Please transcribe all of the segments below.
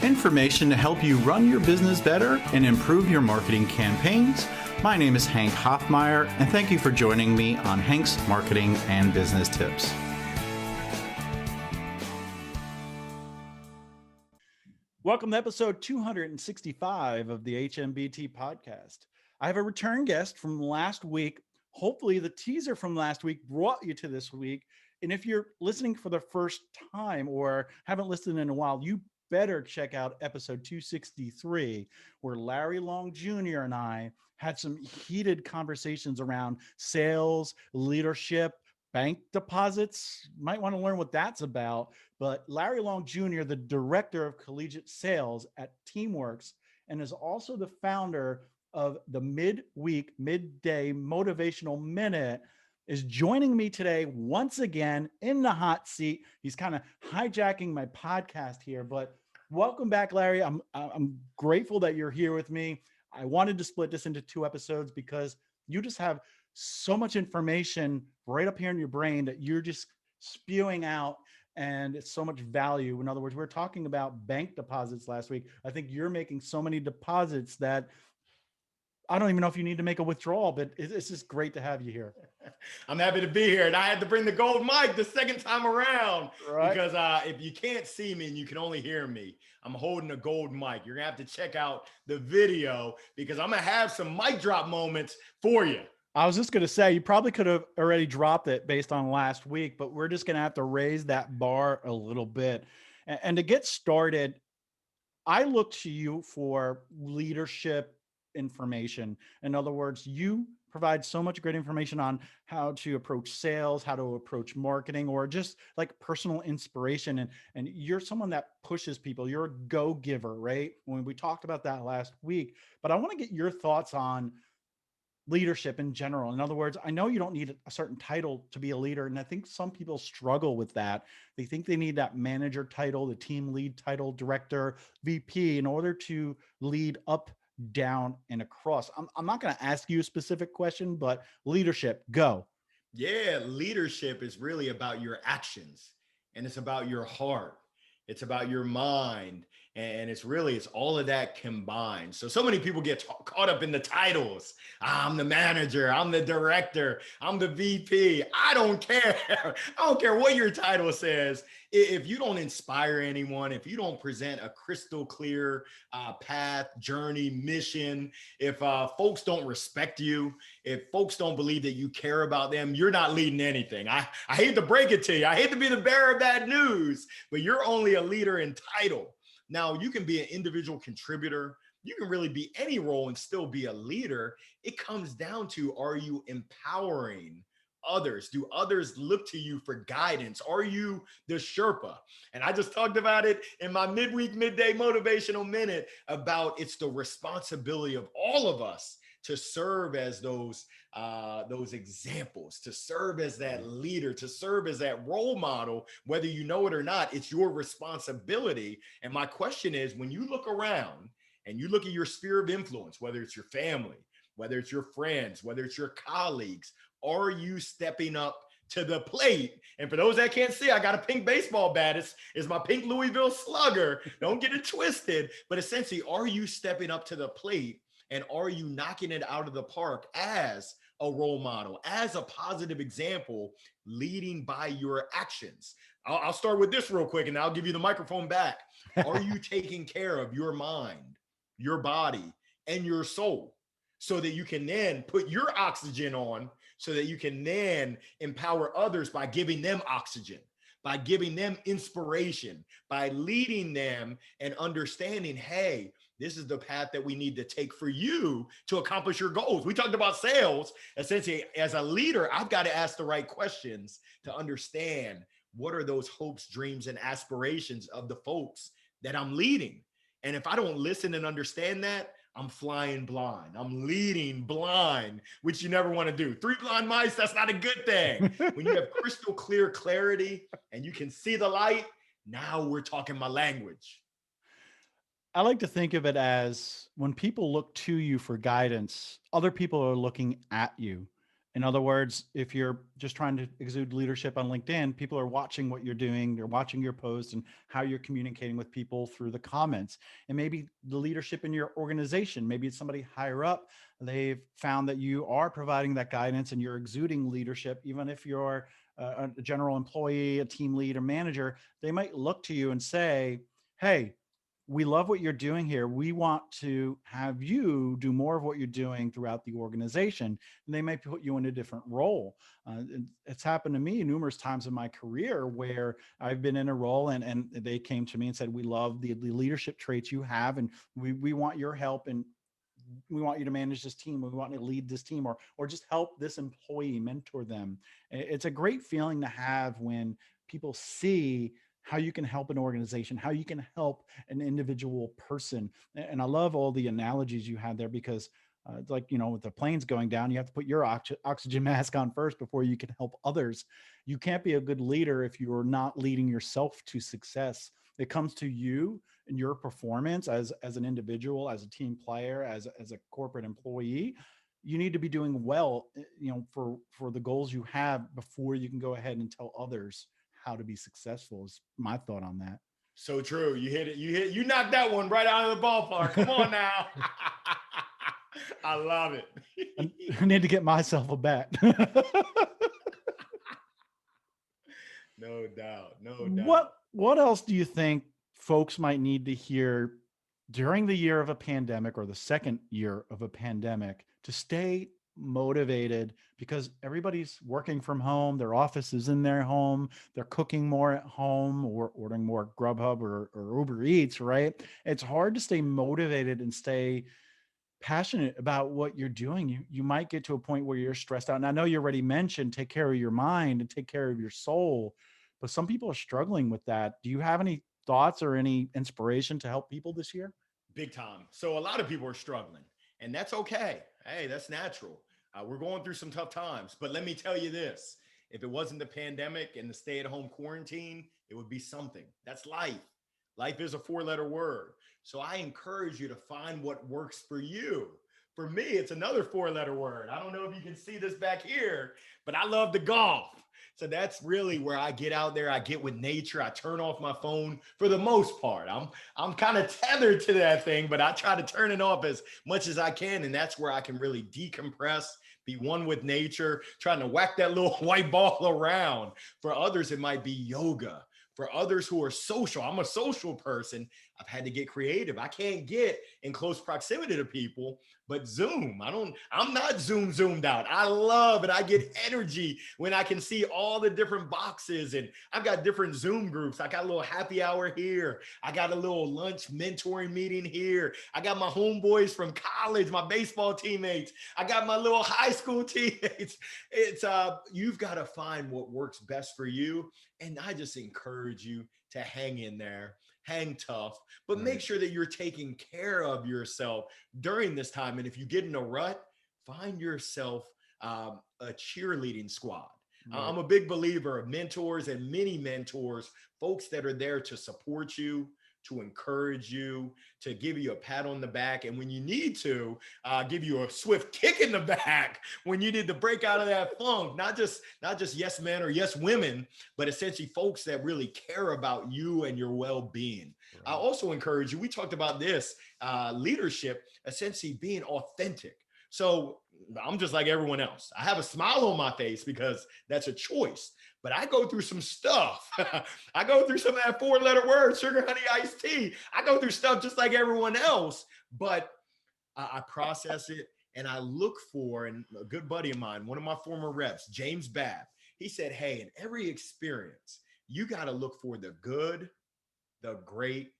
Information to help you run your business better and improve your marketing campaigns. My name is Hank Hoffmeyer, and thank you for joining me on Hank's Marketing and Business Tips. Welcome to episode 265 of the Hmbt podcast. I have a return guest from last week. Hopefully the teaser from last week brought you to this week. And if you're listening for the first time or haven't listened in a while, you better check out episode 263, where Larry Long Jr. and I had some heated conversations around sales, leadership, bank deposits. Might want to learn what that's about. But Larry Long Jr., the Director of Collegiate Sales at Teamworks, and is also the founder of the Midweek, Midday Motivational Minute, is joining me today once again in the hot seat. He's kind of hijacking my podcast here, but welcome back, Larry. I'm grateful that you're here with me. I wanted to split this into 2 episodes because you just have so much information right up here in your brain that you're just spewing out, and it's so much value. In other words, we were talking about bank deposits last week. I think you're making so many deposits that I don't even know if you need to make a withdrawal, but it's just great to have you here. I'm happy to be here. And I had to bring the gold mic the second time around, right? Because if you can't see me and you can only hear me, I'm holding a gold mic. You're gonna have to check out the video because I'm gonna have some mic drop moments for you. I was just going to say, you probably could have already dropped it based on last week, but we're just going to have to raise that bar a little bit. And to get started, I look to you for leadership information. In other words, you provide so much great information on how to approach sales, how to approach marketing, or just like personal inspiration. And you're someone that pushes people. You're a go-giver, right? When we talked about that last week, but I want to get your thoughts on leadership in general. In other words, I know you don't need a certain title to be a leader. And I think some people struggle with that. They think they need that manager title, the team lead title, director, VP, in order to lead up, down, and across. I'm not going to ask you a specific question, but leadership, go. Yeah, leadership is really about your actions, and it's about your heart. It's about your mind. And it's all of that combined. So many people get caught up in the titles. I'm the manager, I'm the director, I'm the VP. I don't care. I don't care what your title says. If you don't inspire anyone, if you don't present a crystal clear path, journey, mission, if folks don't respect you, if folks don't believe that you care about them, you're not leading anything. I hate to break it to you. I hate to be the bearer of bad news, but you're only a leader in title. Now, you can be an individual contributor. You can really be any role and still be a leader. It comes down to, are you empowering others? Do others look to you for guidance? Are you the Sherpa? And I just talked about it in my midweek, midday motivational minute about it's the responsibility of all of us to serve as those examples, to serve as that leader, to serve as that role model, whether you know it or not. It's your responsibility. And my question is, when you look around and you look at your sphere of influence, whether it's your family, whether it's your friends, whether it's your colleagues, are you stepping up to the plate? And for those that can't see, I got a pink baseball bat. It's my pink Louisville Slugger. Don't get it twisted. But essentially, are you stepping up to the plate? And are you knocking it out of the park as a role model, as a positive example, leading by your actions? I'll start with this real quick, and I'll give you the microphone back. Are you taking care of your mind, your body, and your soul so that you can then put your oxygen on, so that you can then empower others by giving them oxygen, by giving them inspiration, by leading them and understanding, hey, this is the path that we need to take for you to accomplish your goals. We talked about sales. Essentially, as a leader, I've got to ask the right questions to understand what are those hopes, dreams, and aspirations of the folks that I'm leading. And if I don't listen and understand that, I'm flying blind. I'm leading blind, which you never want to do. 3 blind mice, that's not a good thing. When you have crystal clear clarity and you can see the light, now we're talking my language. I like to think of it as when people look to you for guidance, other people are looking at you. In other words, if you're just trying to exude leadership on LinkedIn, people are watching what you're doing. They're watching your posts and how you're communicating with people through the comments. And maybe the leadership in your organization, maybe it's somebody higher up. They've found that you are providing that guidance and you're exuding leadership, even if you're a general employee, a team lead, or manager. They might look to you and say, hey, we love what you're doing here. We want to have you do more of what you're doing throughout the organization. And they may put you in a different role. It's happened to me numerous times in my career where I've been in a role and they came to me and said, we love the leadership traits you have, and we want your help, and we want you to manage this team. We want you to lead this team, or just help this employee, mentor them. It's a great feeling to have when people see how you can help an organization, how you can help an individual person. And I love all the analogies you had there, because it's like, with the planes going down, you have to put your oxygen mask on first before you can help others. You can't be a good leader if you're not leading yourself to success. It comes to you and your performance as an individual, as a team player, as a corporate employee. You need to be doing well, for the goals you have before you can go ahead and tell others how to be successful, is my thought on that. So true. You hit it. You knocked that one right out of the ballpark. Come on now. I love it. I need to get myself a bat. No doubt. No doubt. What else do you think folks might need to hear during the year of a pandemic, or the second year of a pandemic, to stay motivated? Because everybody's working from home, their office is in their home, they're cooking more at home or ordering more Grubhub or Uber Eats, right? It's hard to stay motivated and stay passionate about what you're doing. You might get to a point where you're stressed out. And I know you already mentioned take care of your mind and take care of your soul, but some people are struggling with that. Do you have any thoughts or any inspiration to help people this year? Big time. So a lot of people are struggling, and that's okay. Hey, that's natural. We're going through some tough times, but let me tell you this: if it wasn't the pandemic and the stay-at-home quarantine, it would be something. That's life. Life is a four-letter word. So I encourage you to find what works for you. For me, it's another four-letter word. I don't know if you can see this back here, but I love to golf. So that's really where I get out there. I get with nature. I turn off my phone for the most part. I'm kind of tethered to that thing, but I try to turn it off as much as I can. And that's where I can really decompress, be one with nature, trying to whack that little white ball around. For others, it might be yoga. For others who are social, I'm a social person. I've had to get creative. I can't get in close proximity to people, but Zoom. I'm not zoomed out. I love it. I get energy when I can see all the different boxes, and I've got different Zoom groups. I got a little happy hour here. I got a little lunch mentoring meeting here. I got my homeboys from college, my baseball teammates. I got my little high school teammates. You've got to find what works best for you. And I just encourage you to hang in there, hang tough, but make sure that you're taking care of yourself during this time. And if you get in a rut, find yourself a cheerleading squad. Right. I'm a big believer of mentors and mini mentors, folks that are there to support you, to encourage you, to give you a pat on the back. And when you need to, give you a swift kick in the back when you need to break out of that funk. Not just yes men or yes women, but essentially folks that really care about you and your well-being. Right. I also encourage you, we talked about this, leadership, essentially being authentic. So I'm just like everyone else. I have a smile on my face because that's a choice. But I go through some stuff. I go through some of that four-letter word, sugar, honey, iced tea. I go through stuff just like everyone else, but I process it and I look for, and a good buddy of mine, one of my former reps, James Babb, he said, hey, in every experience, you got to look for the good, the great,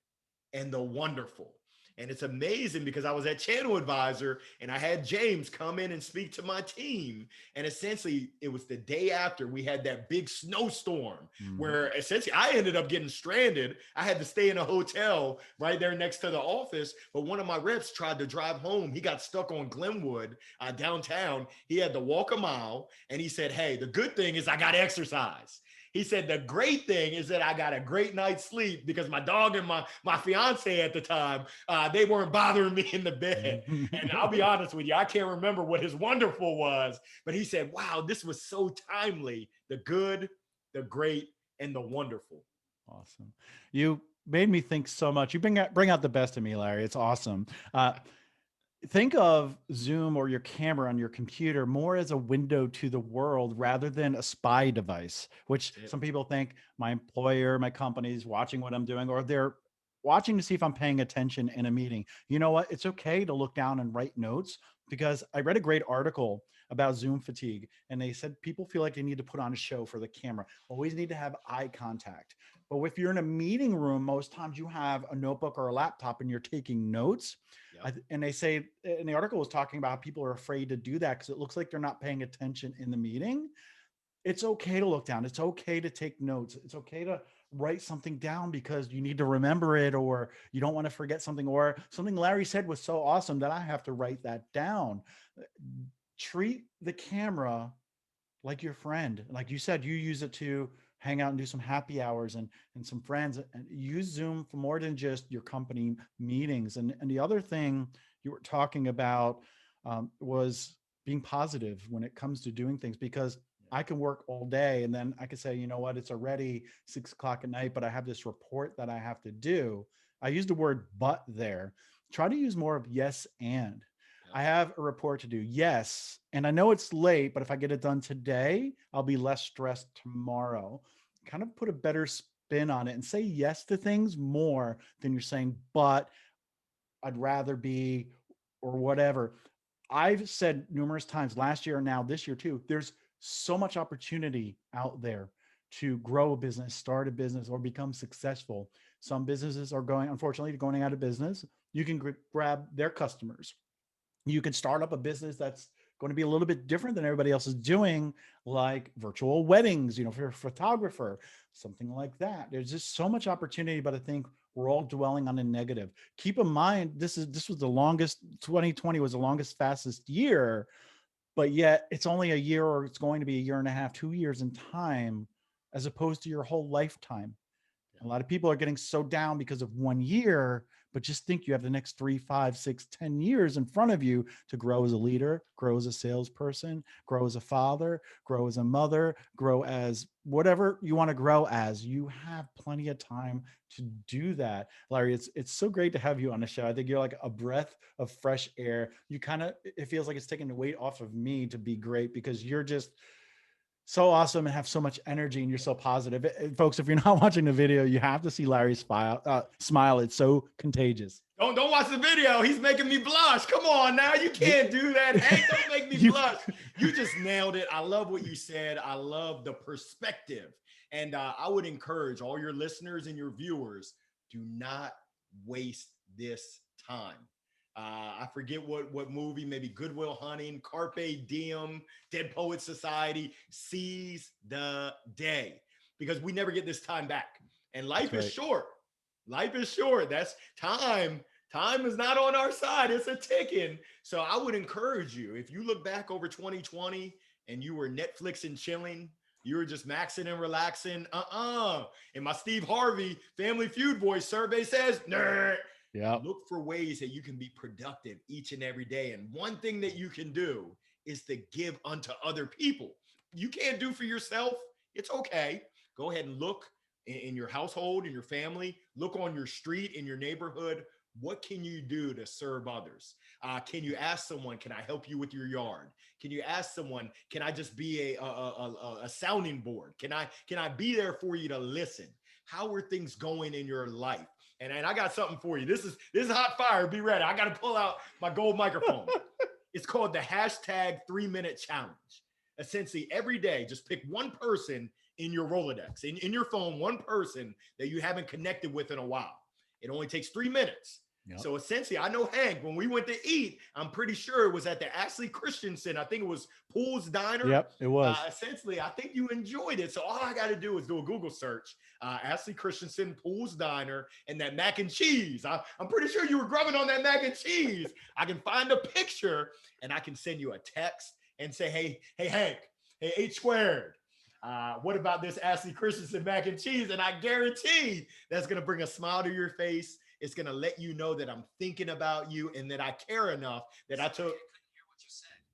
and the wonderful. And it's amazing because I was at Channel Advisor and I had James come in and speak to my team. And essentially, it was the day after we had that big snowstorm where essentially I ended up getting stranded. I had to stay in a hotel right there next to the office. But one of my reps tried to drive home. He got stuck on Glenwood downtown. He had to walk a mile. And he said, hey, the good thing is I got exercise. He said, the great thing is that I got a great night's sleep because my dog and my fiance at the time, they weren't bothering me in the bed. And I'll be honest with you, I can't remember what his wonderful was, but he said, wow, this was so timely. The good, the great, and the wonderful. Awesome. You made me think so much. You bring out the best in me, Larry. It's awesome. Think of Zoom or your camera on your computer more as a window to the world rather than a spy device, which some people think my employer, my company is watching what I'm doing, or they're watching to see if I'm paying attention in a meeting. You know what? It's okay to look down and write notes, because I read a great article about Zoom fatigue, and they said people feel like they need to put on a show for the camera, always need to have eye contact. But if you're in a meeting room, most times you have a notebook or a laptop and you're taking notes. And they say, and the article was talking about how people are afraid to do that because it looks like they're not paying attention in the meeting. It's okay to look down. It's okay to take notes. It's okay to write something down because you need to remember it, or you don't want to forget something, or something Larry said was so awesome that I have to write that down. Treat the camera like your friend. Like you said, you use it to hang out and do some happy hours and some friends, and use Zoom for more than just your company meetings. And the other thing you were talking about was being positive when it comes to doing things, because I can work all day and then I can say, you know what, it's already 6 o'clock at night, but I have this report that I have to do. I used the word but there. Try to use more of yes and. I have a report to do. Yes. And I know it's late, but if I get it done today, I'll be less stressed tomorrow. Kind of put a better spin on it and say yes to things more than you're saying, but I'd rather be, or whatever. I've said numerous times last year and now this year too, there's so much opportunity out there to grow a business, start a business, or become successful. Some businesses are unfortunately, going out of business. You can grab their customers. You could start up a business that's going to be a little bit different than everybody else is doing, like virtual weddings, if you're a photographer, something like that. There's just so much opportunity, but I think we're all dwelling on the negative. Keep in mind, this was the longest, 2020 was the longest, fastest year, but yet it's only a year, or it's going to be a year and a half, 2 years in time, as opposed to your whole lifetime. A lot of people are getting so down because of 1 year, but just think you have the next 3, 5, 6, 10 years in front of you to grow as a leader, grow as a salesperson, grow as a father, grow as a mother, grow as whatever you want to grow as. You have plenty of time to do that. Larry, it's so great to have you on the show. I think you're like a breath of fresh air. It feels like it's taking the weight off of me to be great, because you're just so awesome and have so much energy, and you're so positive. Folks, if you're not watching the video, you have to see Larry's smile. It's so contagious. Don't watch the video. He's making me blush. Come on now. You can't do that. Hank, don't make me blush. You just nailed it. I love what you said. I love the perspective. And I would encourage all your listeners and your viewers, do not waste this time. I forget what movie, maybe Good Will Hunting, Carpe Diem, Dead Poet Society, seize the day, because we never get this time back. And life is short. Life is short. That's time. Time is not on our side. It's a ticking. So I would encourage you, if you look back over 2020 and you were Netflix and chilling, you were just maxing and relaxing. And my Steve Harvey Family Feud voice survey says, nerd. Yeah. Look for ways that you can be productive each and every day. And one thing that you can do is to give unto other people. You can't do for yourself. It's okay. Go ahead and look in your household, in your family, look on your street, in your neighborhood. What can you do to serve others? Can you ask someone, can I help you with your yard? Can you ask someone, can I just be a sounding board? Can I be there for you to listen? How are things going in your life? And I got something for you. This is hot fire. Be ready. I got to pull out my gold microphone. It's called the hashtag 3-minute challenge. Essentially, every day, just pick one person in your Rolodex, in your phone, one person that you haven't connected with in a while. It only takes 3 minutes. Yep. So essentially, I know Hank, when we went to eat, I'm pretty sure it was at the Ashley Christensen. I think it was Pool's Diner. Yep, it was. Essentially, I think you enjoyed it. So all I got to do is do a Google search, Ashley Christensen, Pool's Diner, and that mac and cheese. I'm pretty sure you were grubbing on that mac and cheese. I can find a picture and I can send you a text and say, hey, Hank, hey, H squared. What about this Ashley Christensen mac and cheese? And I guarantee that's going to bring a smile to your face. It's going to let you know that I'm thinking about you and that I care enough that I took.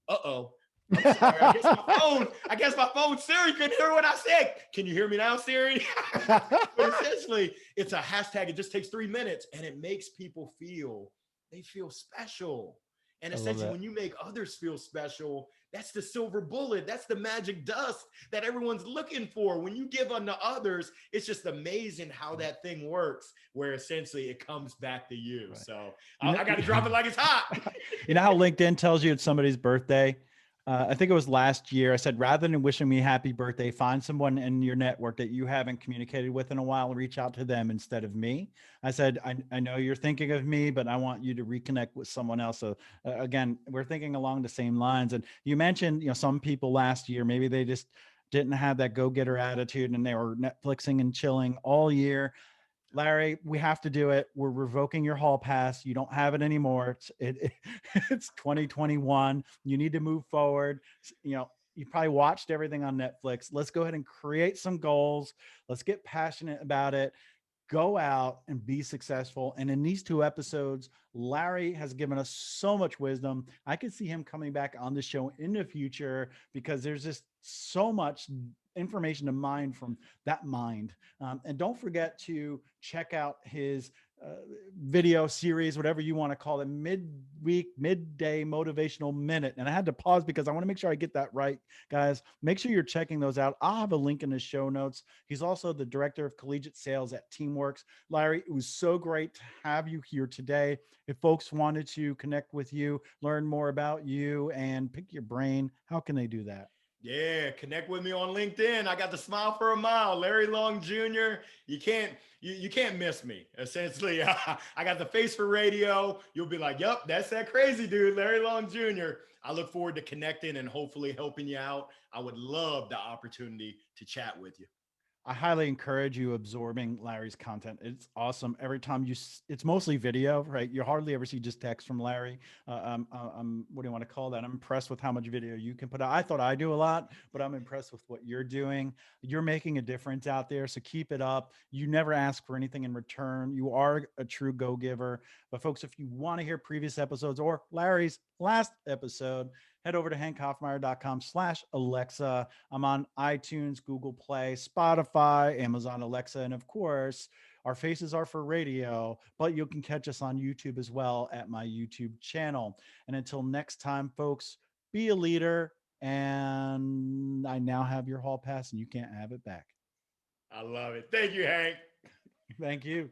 Uh-oh. I'm sorry. I guess my phone Siri couldn't hear what I said. Can you hear me now, Siri? But essentially, it's a hashtag. It just takes 3 minutes and it makes people feel they feel special. And I love essentially, that. when you make others feel special, that's the silver bullet. That's the magic dust that everyone's looking for. When you give unto others, it's just amazing how that thing works, where essentially it comes back to you. Right. So You know, I got to drop it like it's hot. you know how LinkedIn tells you it's somebody's birthday? I think it was last year. I said, rather than wishing me happy birthday, find someone in your network that you haven't communicated with in a while and reach out to them instead of me. I said, I know you're thinking of me, but I want you to reconnect with someone else. So again, we're thinking along the same lines. And you mentioned, some people last year, maybe they just didn't have that go-getter attitude and they were Netflixing and chilling all year. Larry, we have to do it. We're revoking your hall pass. You don't have it anymore. It's 2021. You need to move forward. You probably watched everything on Netflix. Let's go ahead and create some goals. Let's get passionate about it. Go out and be successful. And in these 2 episodes, Larry has given us so much wisdom. I could see him coming back on the show in the future because there's just so much information to mine from that mind. And don't forget to check out his video series, whatever you want to call it, midweek, midday motivational minute. And I had to pause because I want to make sure I get that right, guys. Make sure you're checking those out. I'll have a link in the show notes. He's also the Director of Collegiate Sales at Teamworks. Larry, it was so great to have you here today. If folks wanted to connect with you, learn more about you, and pick your brain, how can they do that? Yeah, connect with me on LinkedIn. I got the smile for a mile, Larry Long Jr. You can't miss me. Essentially, I got the face for radio. You'll be like, "Yep, that's that crazy dude, Larry Long Jr." I look forward to connecting and hopefully helping you out. I would love the opportunity to chat with you. I highly encourage you absorbing Larry's content. It's awesome. Every time it's mostly video, right? You hardly ever see just text from Larry. What do you want to call that? I'm impressed with how much video you can put out. I thought I do a lot, but I'm impressed with what you're doing. You're making a difference out there. So keep it up. You never ask for anything in return. You are a true go-giver. But folks, if you want to hear previous episodes or Larry's last episode, head over to hankhoffmeyer.com/Alexa. I'm on iTunes, Google Play, Spotify, Amazon Alexa, and of course, our faces are for radio, but you can catch us on YouTube as well at my YouTube channel. And until next time, folks, be a leader. And I now have your hall pass and you can't have it back. I love it. Thank you, Hank. Thank you.